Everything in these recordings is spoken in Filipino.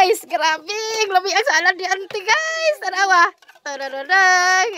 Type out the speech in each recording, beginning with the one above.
Guys, grabe. Labi ang salad di auntie guys. Tanawa. Tadadadang.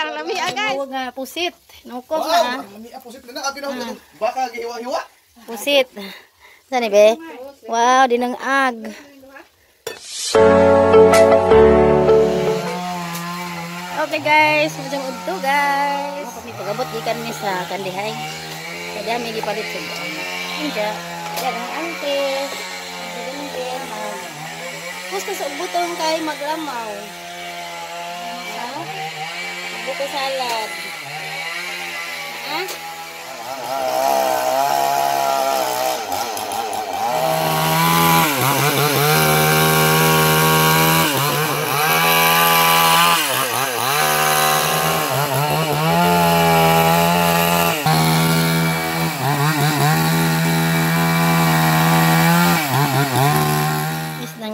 Ang labi guys. Huwag nga pusit. Nukos na. Pusit na abi na baka gihiwa-hiwa. Pusit. Saan be? Wow, dinangag. Okay guys, macam udto guys. Kami pagabot ikan mi sa kandihay. Kaya may gipalit sa Inja. Yan ang angkis. Magdinggin. Gusto sa butong kay maglamaw. Buko salad. Ha?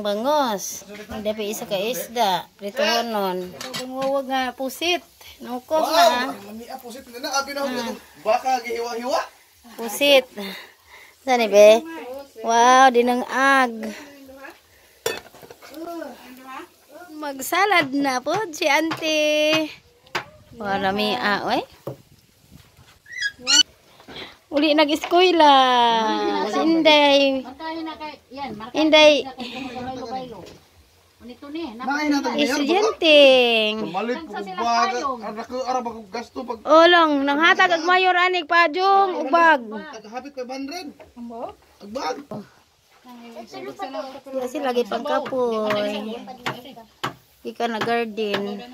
Bangos. Hindi pa isa ka isda. Rito honon. Huwag nga pusit. Nukos na. Pusit na abi na baka gihiwa-hiwa. Pusit. Saan be? Wow, dinangag. Magsalad na po si auntie. Wala mi oy. Uli nag-eskwela. Si Inday. Inday. Estudyanteng. Olong, nanghatag ag mayor anig pajong ubag. Habit kay 100. Agbag. Kasi lagi pagkapoy. Ika na garden.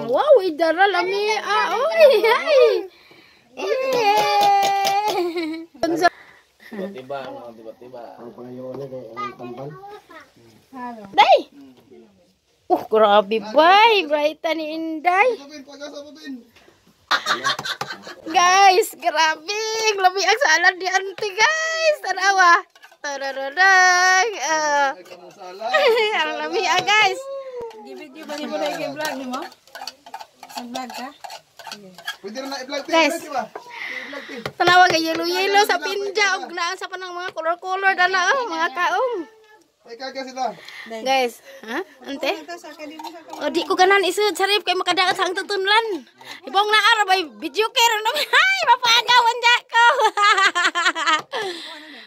Wow, idara lami. Oy, ay. Tiba-tiba, tiba-tiba. Ang pangayon ni kay ang tambal. Day. Grabe bay, brighta ni Inday. Guys, grabe. Labi ang salad di auntie guys. Tanawa. Tadadadang. Ang labi guys. Video ba ni mo na i-vlog ni mo? Nag-vlog ka? Pwede na i-vlog guys. Tanawa kay yelo-yelo sa pinja og naa sa panang mga color-color dala mga kaong. Ay kaga sila. Guys, ha? Ante? O di ko ganan isud sarip kay makadaot sang tutunlan. Ibong na ara bay video kero na. Hay, mapagawan ja ko.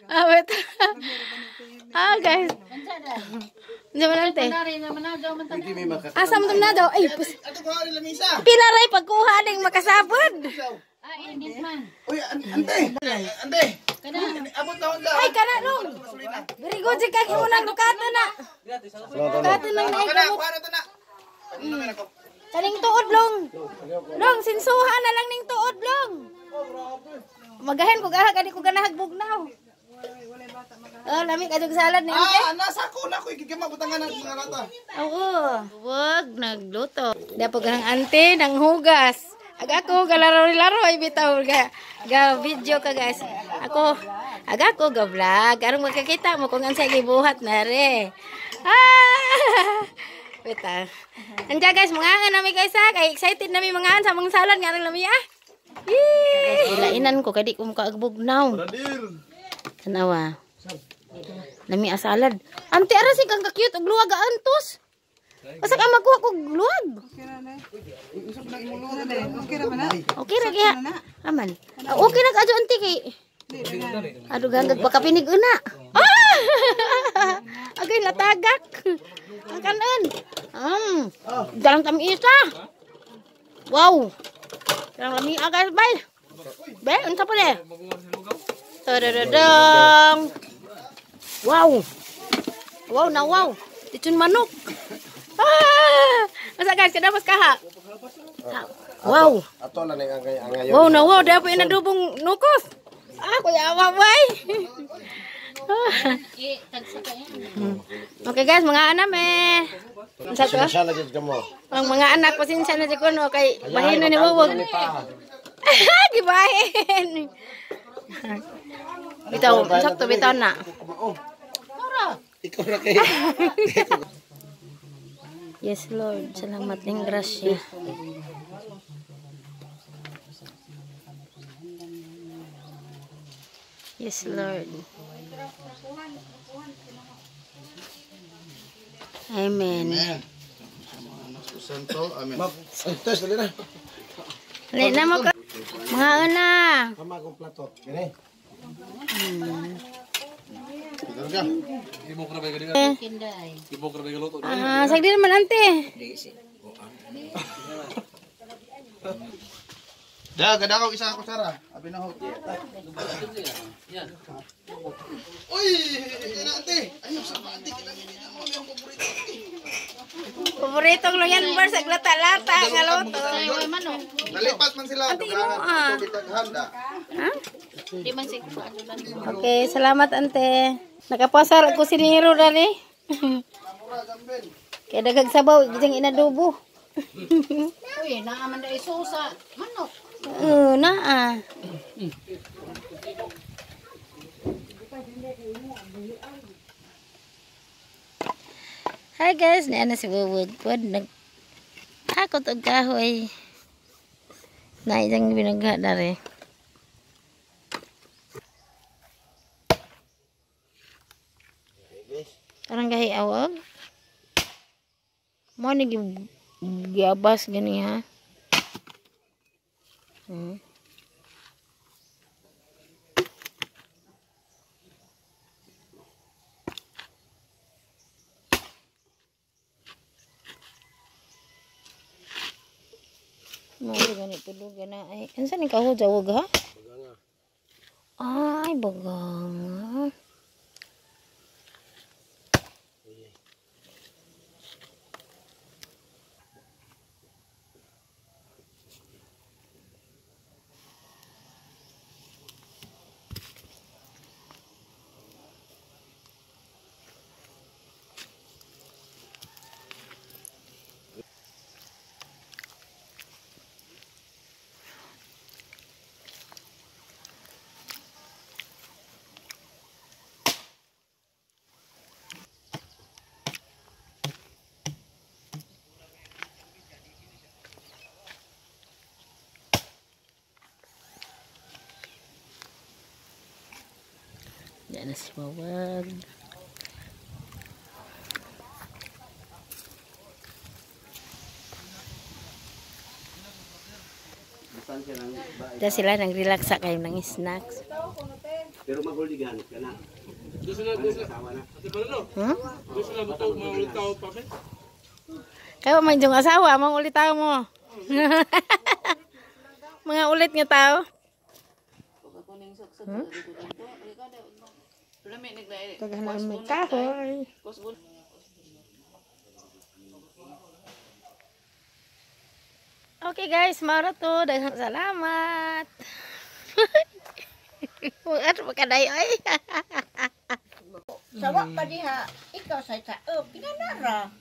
Awet. Guys. Diyan ante. Asam tum na daw. Ay, pilaray pagkuha ning makasabod. Init man. Uy, ante. Abot na ka. Ay, kana long. Very good si kaki unang dukatan na. Dukatan lang na ikamot. Kaning tuod long. Long, sinsuhan na lang ning tuod long. Magahen ko gaha kani ko ganahag bugnaw. Lami kadug salad ni ante. Nasa ko na ko igigama butangan ng mga lata. Oo. Wag nagluto. Dapat ang ante nang hugas. Ako galaro-laro ay bitaw ga video ka guys. Ako ga vlog. Karong makakita mo kung ansa gibuhat na re. Bitaw. Anja guys, mga nami guys kay excited nami mga sa mga salad nga lami Ilainan ko kadi ko makagbugnaw. Tanawa. Lami salad. Ante ara si kang ka-cute og luwag antos. Basta ka magkuha ko luwag. Okay ra kaya. Aman. Okay ra kadto ante kay. Aduh ganggag pakapinig una. Agay latagak. Ang kanon. Dalang tamisa. Wow. Dalang lami guys, bay. Bay, unsa pa de? Tadadadang. Wow. Wow na wow. Tichun manok. Masa guys, kadapas kaha? Wow. Ato na ning angay. Wow na wow, dapat inadubong nukos. Kuya awa bay. Okay guys, mga anak Sa to? Ang mga anak pasensya na si kuno kay bahino ni Wuwog. Gibahin. Bitaw, sakto bitaw na. Ikaw na kay. Yes Lord, salamat ning grasya. Yes, Lord. Amen. Amen. Santo, amen. Tes dali na. Dali na mo ka. Mga una. Mama kong plato. Kini. Sagdi naman ante. Gadakaw isa ako Sara. Abi na ho. Uy, ate. Ayun sa pati kinangin na mo yung paborito. Paboritong loyan bar sa lata-lata nga luto. Nalipat man sila. Ante mo ah. Handa. Ha? Okay, salamat ante. Nakapasar ako siniro dali. Kaya dagag sabaw, gisang inadubo. Uy, naaman na isusa. Manok. Na. Hi guys, na si Bubud. Hakot og kahoy. Na isang binagha dari. Parang gahi awag. Mo ni giabas gani ha. Mari gani tulog na ay. Unsa ni kaho jawag ha? Baganga. Ay, baganga. Yan na si Bawag. Diyan sila nag-relax sa kayo ng snacks. Pero maguligan ka na. Kayo man yung asawa, mga ulit tao mo. Mga ulit nga tao. Tagahanan may kahoy. Okay guys, maro to. Daghang salamat. Ano ba kaday ay? Sawa pa diha. Ikaw sa pinanara.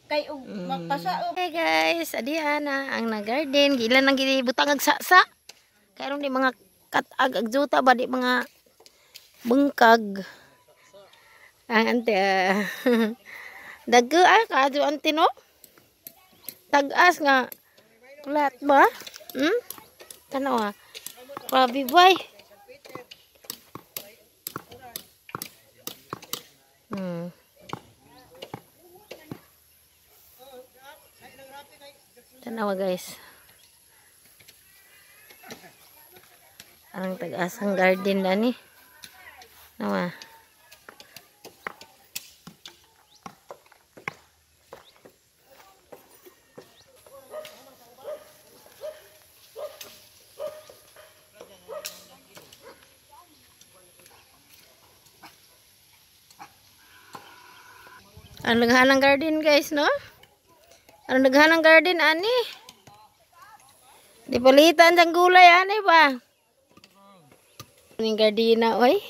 Kay magpasaop. Okay guys, adihan na ang na-garden. Gilan ang gibutang agsasa. Kaya di mga katag agjuta ba di mga bengkag. Ang ante dagko kadyo ante no. Tagas nga plat ba? Tanaw ah. Grabe boy. Tanaw guys. Ang tagasang garden na ni. Nawa. Ang naghanang garden guys, no? Ang naghanang garden ani. Di palitan sang gulay ani ba? Ning gardena oy.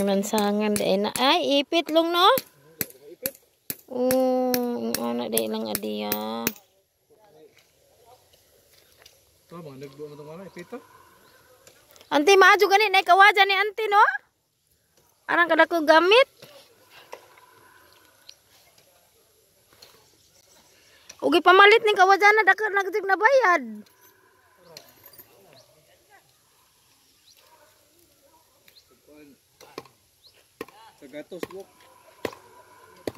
Lansangan dai na ay ipit long no? Ipit. Ana dai lang adiya. To mga nagdo mo tong ipit to. Anti maju gani naik kawaja ni anti no? Arang kada ko gamit. Ug Ugi pamalit ning kawajana dako nagtig na bayad. Sa gatos mo.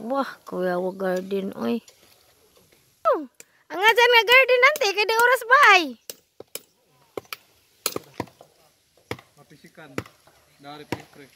Wah, kuya wa garden oy. Ang ajan nga garden nanti kay di oras bay. Mapisikan. Dari pre.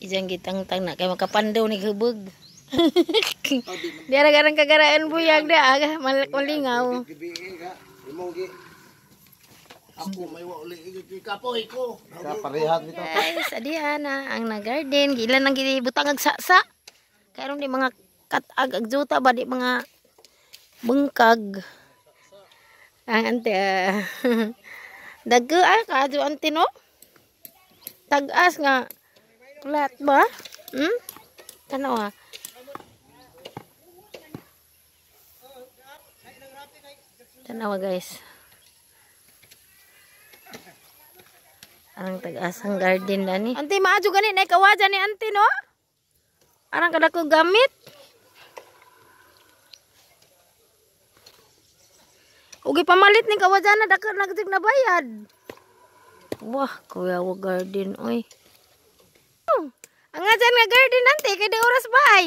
Ijang gitang-tang na kay makapandaw ni hubog. Di aragarang kagaraan buyag da aga malingaw. Ako may wa uli kapoy ko. Sa parehat nito. Guys, adiya na ang na-garden. Gilan nang gibutang ag saksa. Karon di mga katag ag juta ba di mga bengkag. Ang ante daggo kadyo ante no. Tagas nga plat ba? Tanaw. Tanaw guys. Arang tag-asang garden na ni. Ante maajo gani na kawaja ni ante no? Arang kada ko gamit. Ugi pamalit ni kawaja na dako nagtig na bayad. Wah, kuya wa garden oy. Ang ajan nga garden nanti kay di oras bay.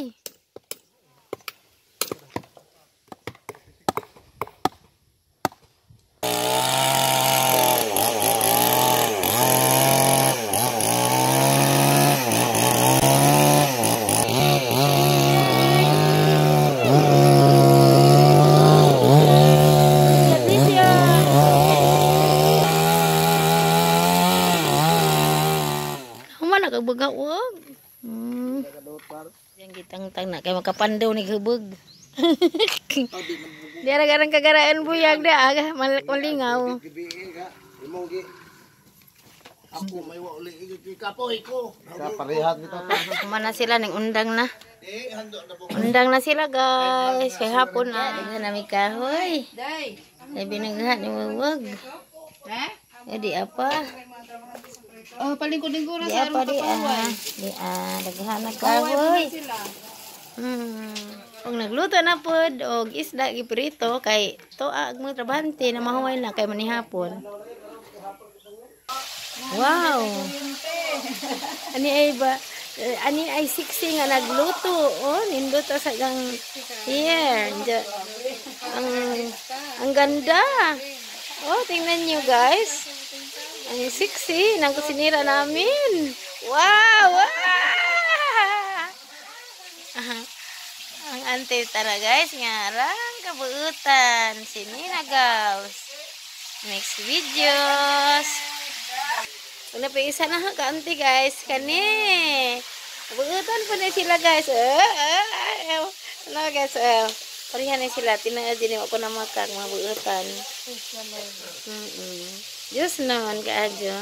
Humana ka baga wag. Yang gitang-tang na kay makapandaw ni hubog. Di aragarang kagaraan buyag da aga malingaw. Ako may wa uli kapoy ko. Sa parehat nito. Mana sila ning undang na. Undang na sila guys. Kay hapon na. Nga nami kahoy. Sabi naghat ni wag. Di apa? Oh, palingkod-lingkod na Di sa apa arong di kapawan. Di daghan na kahoy. Pag nagluto na pod og isda giprito kay tuag mo trabahante na mahuway na kay manihapon. Wow. Ani ay ba? Ani ay siksi nga nagluto. Oh, nindot sa gang here. Ang ganda. Oh, tingnan niyo guys. Ang siksi ng kusinira namin. Wow! Ang ante tara guys, ngarang kabuutan. Sini na guys. Next videos. Una pa isa na ka ante guys. Kani. Kabuutan pa na sila guys. Ano guys? Parihan na sila. Tinaadin mo ko na makak mga buutan. Diyos naman kaadyo.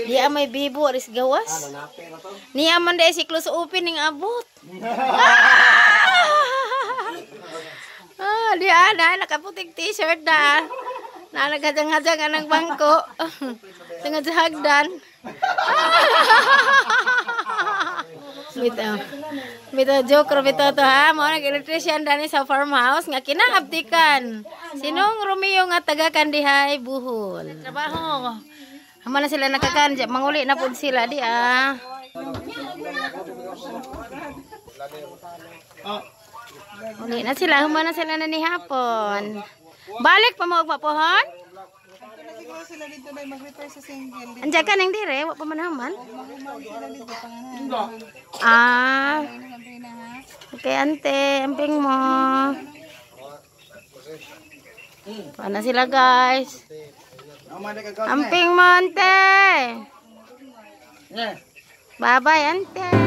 Di may bibo aris gawas. Ni aman dai si close open ning abot. Di ana nakaputing t-shirt na. Na naghajang-hajang anang bangko. Tengah hagdan. Bito joke bito to ha. Mao nag electrician dani sa farmhouse nga kinaabdikan. Sinong Romeo nga taga Kandihay Buhol. Trabaho. Hama na sila nakakan, manguli na pud sila di Uli na sila, huma na sila na ni hapon. Balik pa mo og mapohon? siguro sila dito na mag-repair sa single. Anja ka nang dire, wa pa manaman. Mahumaw sila dito panganan. Enggak. Ah, Sabi na ha. okay ante, amping mo. Paano sila guys? Amping mo ante. Nih. Bye bye ante.